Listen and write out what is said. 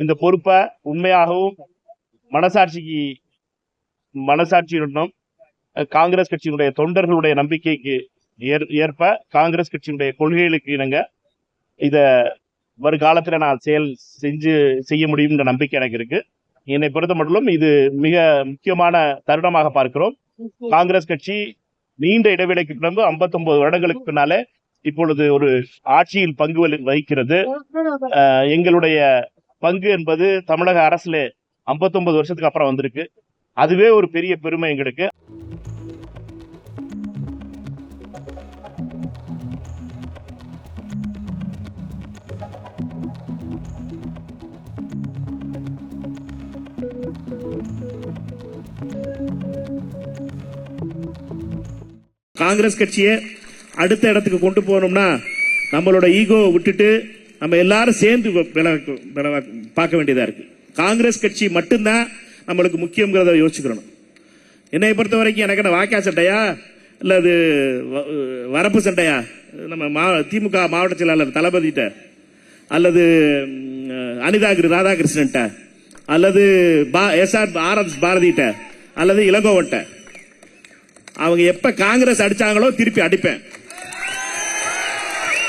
இந்த பொறுப்பை உண்மையாகவும் மனசாட்சியுடனும் காங்கிரஸ் கட்சியினுடைய தொண்டர்களுடைய நம்பிக்கைக்கு ஏற்ப காங்கிரஸ் கட்சியினுடைய கொள்கைகளுக்கு இணங்க இத வருகாலத்துல நான் செய்ய முடியும்ன்ற நம்பிக்கை எனக்கு இருக்கு. என்னை பொறுத்த மட்டும் இது மிக முக்கியமான தருணமாக பார்க்கிறோம். காங்கிரஸ் கட்சி நீண்ட இடைவெளிக்கு பிறகு 59 வருடங்களுக்கு பின்னாலே இப்பொழுது ஒரு ஆட்சியில் பங்கு வகிக்கிறது. எங்களுடைய பங்கு என்பது தமிழக அரசுல 59 வருஷத்துக்கு அப்புறம் வந்திருக்கு. அதுவே ஒரு பெரிய பெருமை எங்களுக்கு. காங்கிரஸ் கட்சியை அடுத்த இடத்துக்கு கொண்டு போகணும்னா நம்மளோட ஈகோ விட்டுட்டு நம்ம எல்லாரும் சேர்ந்து பார்க்க வேண்டியதா இருக்கு. காங்கிரஸ் கட்சி மட்டும்தான் நம்மளுக்கு முக்கியங்கிறத யோசிச்சுக்கணும். என்னை பொறுத்த வரைக்கும் எனக்கு என்ன வாக்கியா சண்டையா இல்ல அது வரப்பு சண்டையா? நம்ம திமுக மாவட்ட செயலாளர் தளபதிட்ட அல்லது அனிதா ராதாகிருஷ்ணன்ட்ட அல்லது RS பாரதிட்ட அல்லது இளங்கோவன்ட்ட அவங்க எப்ப காங்கிரஸ் அடிச்சாங்களோ திருப்பி அடிப்பேன்.